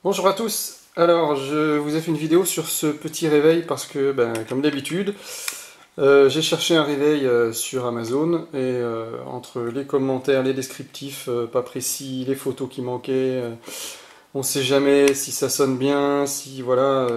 Bonjour à tous. Alors, je vous ai fait une vidéo sur ce petit réveil parce que, comme d'habitude, j'ai cherché un réveil sur Amazon et entre les commentaires, les descriptifs pas précis, les photos qui manquaient, on ne sait jamais si ça sonne bien, si voilà.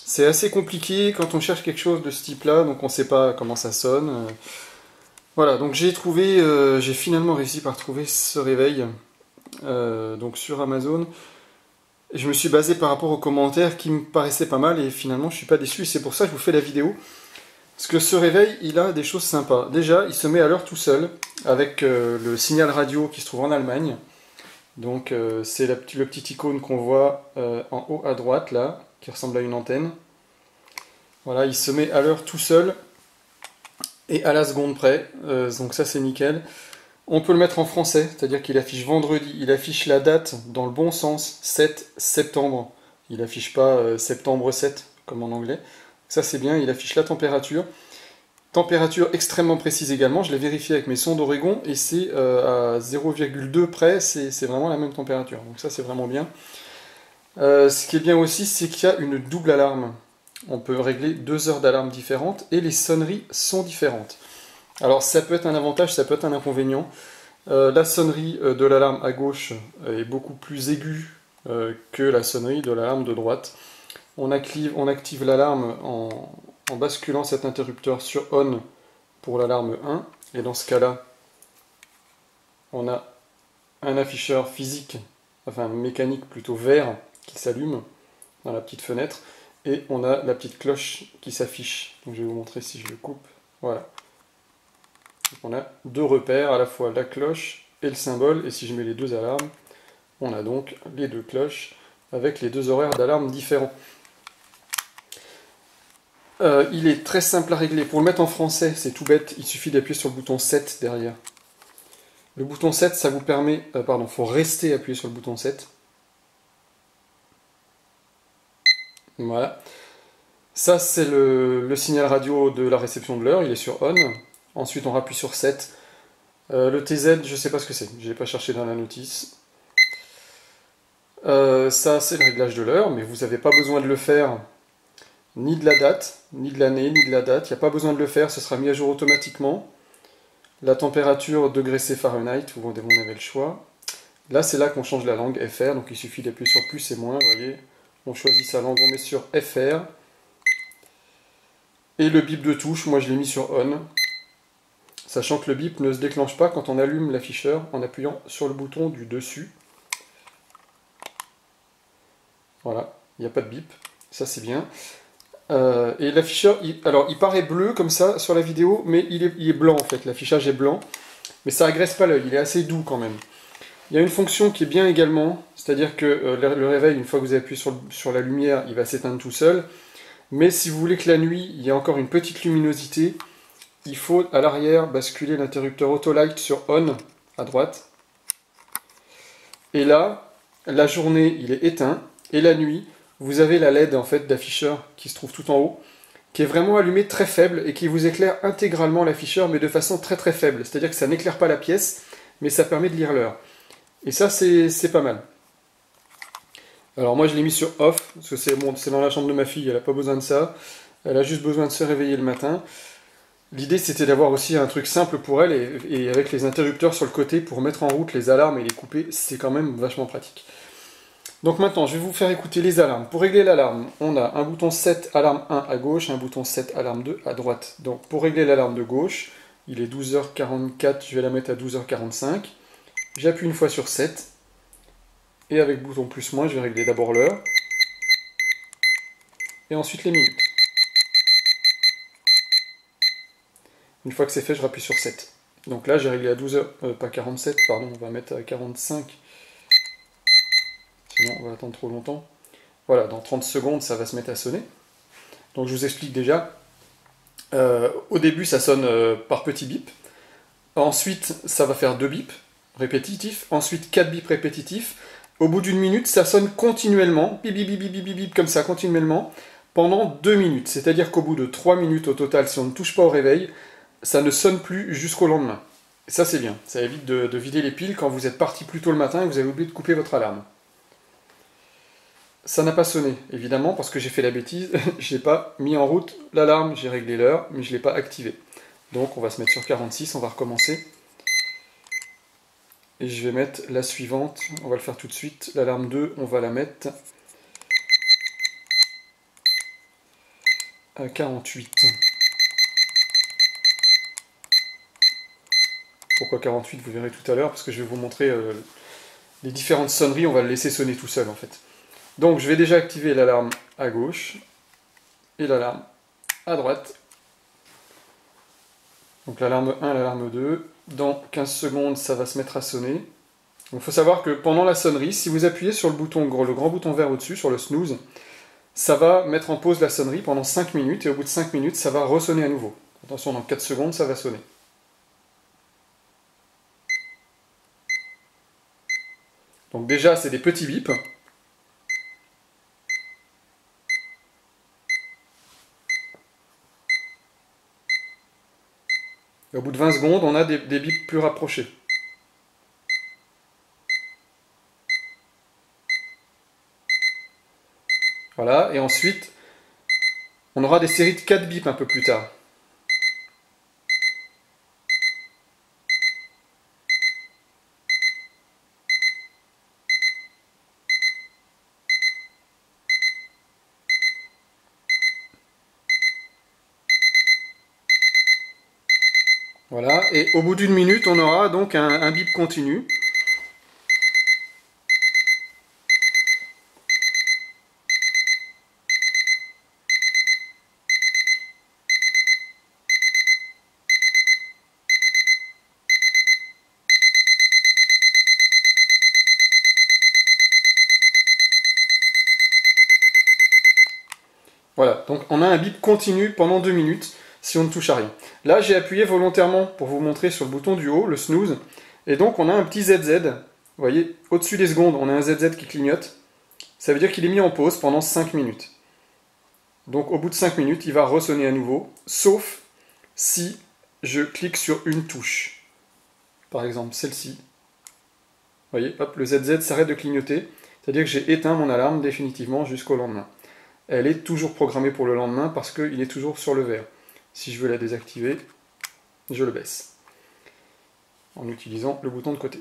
C'est assez compliqué quand on cherche quelque chose de ce type-là, donc on ne sait pas comment ça sonne. Voilà, donc j'ai finalement réussi par trouver ce réveil donc sur Amazon. Je me suis basé par rapport aux commentaires qui me paraissaient pas mal et finalement je suis pas déçu. C'est pour ça que je vous fais la vidéo. Parce que ce réveil, il a des choses sympas. Déjà, il se met à l'heure tout seul avec le signal radio qui se trouve en Allemagne. Donc c'est le petit icône qu'on voit en haut à droite là, qui ressemble à une antenne. Voilà, il se met à l'heure tout seul et à la seconde près. Donc ça c'est nickel. On peut le mettre en français, c'est-à-dire qu'il affiche vendredi, il affiche la date dans le bon sens, 7 septembre. Il affiche pas septembre 7 comme en anglais. Ça c'est bien, il affiche la température. Température extrêmement précise également, je l'ai vérifié avec mes sondes Oregon et c'est à 0,2 près, c'est vraiment la même température. Donc ça c'est vraiment bien. Ce qui est bien aussi, c'est qu'il y a une double alarme. On peut régler 2 heures d'alarme différentes et les sonneries sont différentes. Alors ça peut être un avantage, ça peut être un inconvénient. La sonnerie de l'alarme à gauche est beaucoup plus aiguë que la sonnerie de l'alarme de droite. On active l'alarme en basculant cet interrupteur sur ON pour l'alarme 1. Et dans ce cas-là, on a un afficheur physique, enfin mécanique plutôt vert, qui s'allume dans la petite fenêtre. Et on a la petite cloche qui s'affiche. Donc je vais vous montrer si je le coupe. Voilà. Donc on a deux repères, à la fois la cloche et le symbole, et si je mets les deux alarmes, on a donc les deux cloches avec les deux horaires d'alarme différents. Il est très simple à régler. Pour le mettre en français, c'est tout bête, il suffit d'appuyer sur le bouton 7 derrière. Le bouton 7, ça vous permet... il faut rester appuyé sur le bouton 7. Voilà. Ça, c'est le signal radio de la réception de l'heure, il est sur ON. Ensuite, on appuie sur 7. Le TZ, je ne sais pas ce que c'est, je n'ai pas cherché dans la notice. Ça, c'est le réglage de l'heure, mais vous n'avez pas besoin de le faire ni de la date, ni de l'année, ni de la date. Il n'y a pas besoin de le faire, ce sera mis à jour automatiquement. La température, degrés C Fahrenheit, vous avez le choix. Là, c'est là qu'on change la langue FR, donc il suffit d'appuyer sur plus et moins, vous voyez. On choisit sa langue, on met sur FR. Et le bip de touche, moi je l'ai mis sur ON. Sachant que le bip ne se déclenche pas quand on allume l'afficheur en appuyant sur le bouton du dessus. Voilà, il n'y a pas de bip, ça c'est bien. Et l'afficheur, il paraît bleu comme ça sur la vidéo, mais il est blanc en fait, l'affichage est blanc. Mais ça agresse pas l'œil, il est assez doux quand même. Il y a une fonction qui est bien également, c'est-à-dire que le réveil, une fois que vous avez appuyé sur la lumière, il va s'éteindre tout seul. Mais si vous voulez que la nuit, il y ait encore une petite luminosité, il faut à l'arrière basculer l'interrupteur Autolight sur ON à droite. Et là, la journée, il est éteint, et la nuit, vous avez la LED en fait d'afficheur qui se trouve tout en haut, qui est vraiment allumée très faible et qui vous éclaire intégralement l'afficheur, mais de façon très très faible. C'est-à-dire que ça n'éclaire pas la pièce, mais ça permet de lire l'heure. Et ça, c'est pas mal. Alors moi, je l'ai mis sur off, parce que c'est dans la chambre de ma fille, elle n'a pas besoin de ça. Elle a juste besoin de se réveiller le matin. L'idée, c'était d'avoir aussi un truc simple pour elle, et avec les interrupteurs sur le côté pour mettre en route les alarmes et les couper, c'est quand même vachement pratique. Donc maintenant, je vais vous faire écouter les alarmes. Pour régler l'alarme, on a un bouton 7 alarme 1 à gauche, un bouton 7 alarme 2 à droite. Donc pour régler l'alarme de gauche, il est 12h44, je vais la mettre à 12h45. J'appuie une fois sur 7. Et avec bouton plus-moins, je vais régler d'abord l'heure. Et ensuite les minutes. Une fois que c'est fait, je rappuie sur 7. Donc là, j'ai réglé à 12h, pas 47, pardon, on va mettre à 45. Sinon, on va attendre trop longtemps. Voilà, dans 30 secondes, ça va se mettre à sonner. Donc je vous explique déjà. Au début, ça sonne par petits bips. Ensuite, ça va faire 2 bips répétitifs. Ensuite, 4 bips répétitifs. Au bout d'une minute, ça sonne continuellement, bip bip bip bip bip bip, comme ça, continuellement, pendant 2 minutes. C'est-à-dire qu'au bout de 3 minutes au total, si on ne touche pas au réveil, ça ne sonne plus jusqu'au lendemain. Et ça, c'est bien. Ça évite de vider les piles quand vous êtes parti plus tôt le matin et que vous avez oublié de couper votre alarme. ça n'a pas sonné, évidemment, parce que j'ai fait la bêtise, je n'ai pas mis en route l'alarme, j'ai réglé l'heure, mais je ne l'ai pas activée. Donc on va se mettre sur 46, on va recommencer. Et je vais mettre la suivante, on va le faire tout de suite. L'alarme 2, on va la mettre à 48. Pourquoi 48, vous verrez tout à l'heure, parce que je vais vous montrer les différentes sonneries, on va le laisser sonner tout seul en fait. Donc je vais déjà activer l'alarme à gauche et l'alarme à droite. Donc l'alarme 1, l'alarme 2. Dans 15 secondes, ça va se mettre à sonner. Donc il faut savoir que pendant la sonnerie, si vous appuyez sur le grand bouton vert au-dessus, sur le snooze, ça va mettre en pause la sonnerie pendant 5 minutes, et au bout de 5 minutes, ça va ressonner à nouveau. Attention, dans 4 secondes, ça va sonner. Donc déjà, c'est des petits bips. Et au bout de 20 secondes, on a des bips plus rapprochés. Voilà, et ensuite, on aura des séries de 4 bips un peu plus tard. Voilà, et au bout d'une minute, on aura donc un bip continu. Voilà, donc on a un bip continu pendant 2 minutes si on ne touche à rien. Là, j'ai appuyé volontairement pour vous montrer sur le bouton du haut, le snooze, et donc on a un petit ZZ. Vous voyez, au-dessus des secondes, on a un ZZ qui clignote. Ça veut dire qu'il est mis en pause pendant 5 minutes. Donc au bout de 5 minutes, il va ressonner à nouveau, sauf si je clique sur une touche. Par exemple, celle-ci. Vous voyez, hop, le ZZ s'arrête de clignoter. C'est-à-dire que j'ai éteint mon alarme définitivement jusqu'au lendemain. Elle est toujours programmée pour le lendemain parce qu'il est toujours sur le vert. Si je veux la désactiver, je le baisse. En utilisant le bouton de côté.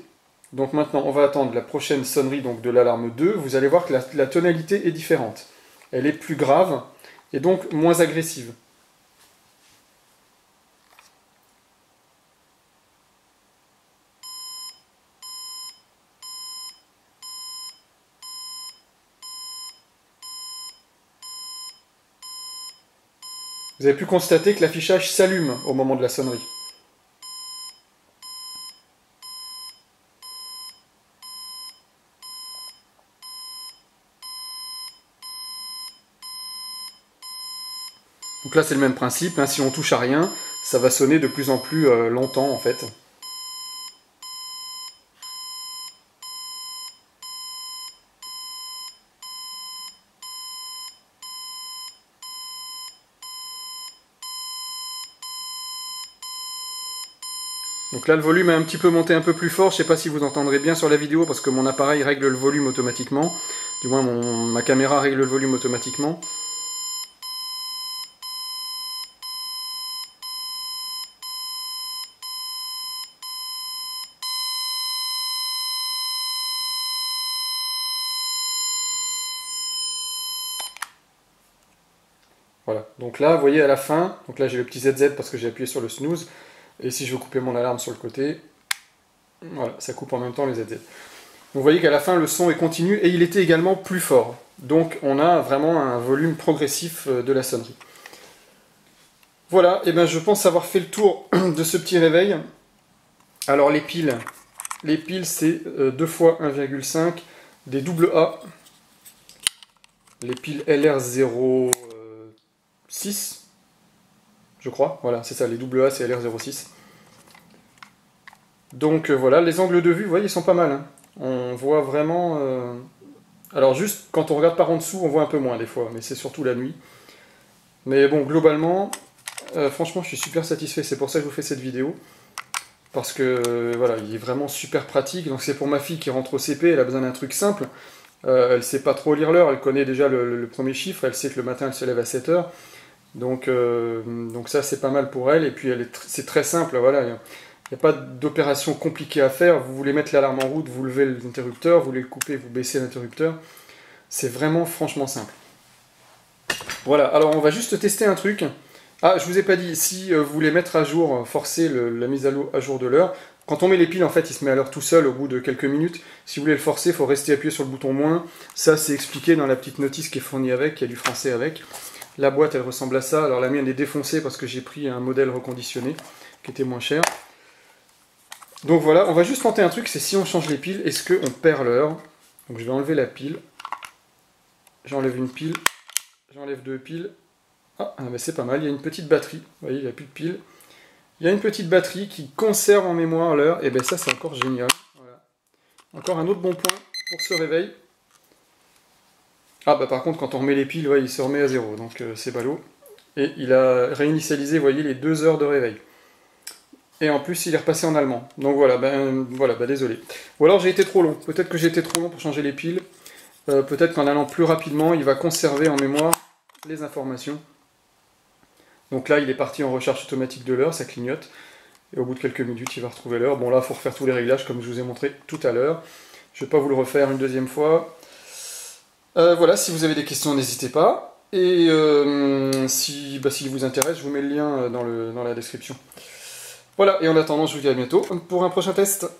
Donc maintenant, on va attendre la prochaine sonnerie donc de l'alarme 2. Vous allez voir que la tonalité est différente. Elle est plus grave et donc moins agressive. Vous avez pu constater que l'affichage s'allume au moment de la sonnerie. Donc là c'est le même principe, hein. Si on touche à rien, ça va sonner de plus en plus longtemps en fait. Donc là le volume est un petit peu monté un peu plus fort, je ne sais pas si vous entendrez bien sur la vidéo parce que mon appareil règle le volume automatiquement, du moins ma caméra règle le volume automatiquement. Voilà, donc là vous voyez à la fin, donc là j'ai le petit ZZ parce que j'ai appuyé sur le snooze, et si je veux couper mon alarme sur le côté, voilà, ça coupe en même temps les ZZ. Vous voyez qu'à la fin, le son est continu et il était également plus fort. Donc on a vraiment un volume progressif de la sonnerie. Voilà, et bien je pense avoir fait le tour de ce petit réveil. Alors les piles c'est 2 fois 1,5 des AA. Les piles LR06, je crois. Voilà, c'est ça, les AA c'est LR06. Donc voilà, les angles de vue, vous voyez, ils sont pas mal. Hein. On voit vraiment... Alors juste, quand on regarde par en dessous, on voit un peu moins des fois, mais c'est surtout la nuit. Mais bon, globalement, franchement, je suis super satisfait. C'est pour ça que je vous fais cette vidéo. Parce que, voilà, il est vraiment super pratique. Donc c'est pour ma fille qui rentre au CP, elle a besoin d'un truc simple. Elle ne sait pas trop lire l'heure, elle connaît déjà le premier chiffre, elle sait que le matin elle se lève à 7 heures. Donc ça c'est pas mal pour elle, et puis c'est très simple, voilà. Il n'y a pas d'opération compliquée à faire, vous voulez mettre l'alarme en route, vous levez l'interrupteur, vous voulez le couper, vous baissez l'interrupteur. C'est vraiment franchement simple. Voilà, alors on va juste tester un truc. Ah, je vous ai pas dit, si vous voulez mettre à jour, forcer la mise à jour de l'heure, quand on met les piles, en fait, il se met à l'heure tout seul au bout de quelques minutes. Si vous voulez le forcer, il faut rester appuyé sur le bouton moins. Ça, c'est expliqué dans la petite notice qui est fournie avec, il y a du français avec. La boîte, elle ressemble à ça. Alors la mienne est défoncée parce que j'ai pris un modèle reconditionné qui était moins cher. Donc voilà, on va juste tenter un truc, c'est si on change les piles, est-ce qu'on perd l'heure? Donc je vais enlever la pile. J'enlève une pile. J'enlève deux piles. Ah, mais c'est pas mal, il y a une petite batterie. Vous voyez, il n'y a plus de piles. Il y a une petite batterie qui conserve en mémoire l'heure. Et bien ça, c'est encore génial. Voilà. Encore un autre bon point pour ce réveil. Ah bah par contre, quand on remet les piles, ouais, il se remet à zéro. Donc c'est ballot. Et il a réinitialisé, vous voyez, les 2 heures de réveil. Et en plus, il est repassé en allemand. Donc voilà, désolé. Ou alors j'ai été trop long. Peut-être que j'ai été trop long pour changer les piles. Peut-être qu'en allant plus rapidement, il va conserver en mémoire les informations. Donc là, il est parti en recherche automatique de l'heure, ça clignote. Et au bout de quelques minutes, il va retrouver l'heure. Bon là, il faut refaire tous les réglages comme je vous ai montré tout à l'heure. Je ne vais pas vous le refaire une deuxième fois. Voilà, si vous avez des questions, n'hésitez pas. Et si vous intéresse, je vous mets le lien dans la description. Voilà, et en attendant, je vous dis à bientôt pour un prochain test.